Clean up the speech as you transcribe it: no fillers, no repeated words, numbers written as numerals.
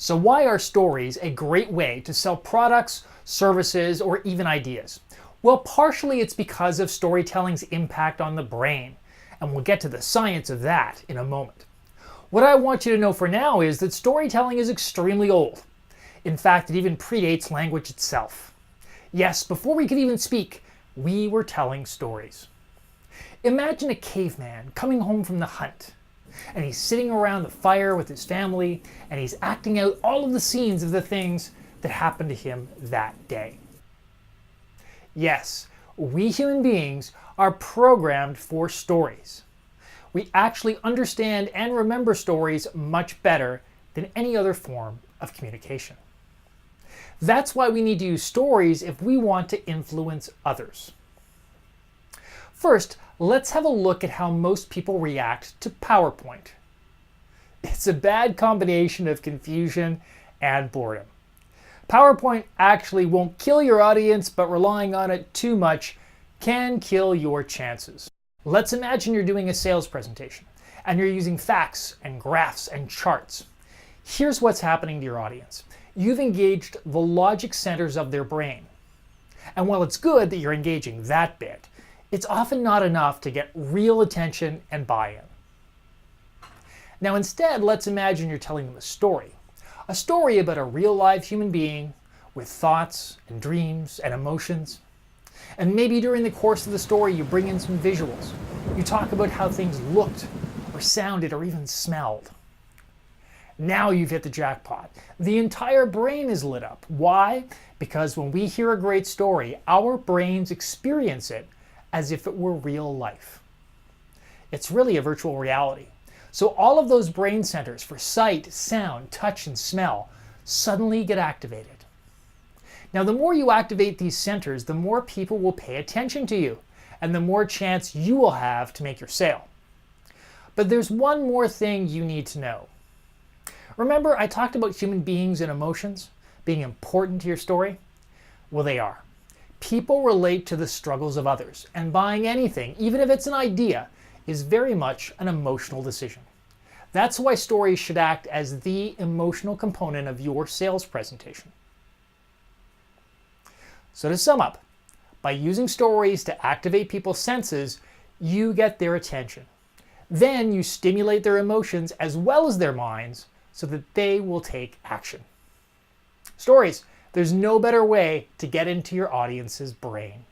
So why are stories a great way to sell products, services, or even ideas? Well, partially it's because of storytelling's impact on the brain, and we'll get to the science of that in a moment. What I want you to know for now is that storytelling is extremely old. In fact, it even predates language itself. Yes, before we could even speak, we were telling stories. Imagine a caveman coming home from the hunt, and he's sitting around the fire with his family, and he's acting out all of the scenes of the things that happened to him that day. Yes, we human beings are programmed for stories. We actually understand and remember stories much better than any other form of communication. That's why we need to use stories if we want to influence others. First, let's have a look at how most people react to PowerPoint. It's a bad combination of confusion and boredom. PowerPoint actually won't kill your audience, but relying on it too much can kill your chances. Let's imagine you're doing a sales presentation and you're using facts and graphs and charts. Here's what's happening to your audience. You've engaged the logic centers of their brain. And while it's good that you're engaging that bit, it's often not enough to get real attention and buy-in. Now instead, let's imagine you're telling them a story about a real live human being with thoughts and dreams and emotions. And maybe during the course of the story, you bring in some visuals. You talk about how things looked or sounded or even smelled. Now you've hit the jackpot. The entire brain is lit up. Why? Because when we hear a great story, our brains experience it as if it were real life. It's really a virtual reality. So all of those brain centers for sight, sound, touch, and smell suddenly get activated. Now, the more you activate these centers, the more people will pay attention to you, and the more chance you will have to make your sale. But there's one more thing you need to know. Remember, I talked about human beings and emotions being important to your story? Well, they are. People relate to the struggles of others, and buying anything, even if it's an idea, is very much an emotional decision. That's why stories should act as the emotional component of your sales presentation. So to sum up, by using stories to activate people's senses, you get their attention. Then you stimulate their emotions as well as their minds so that they will take action. Stories, there's no better way to get into your audience's brain.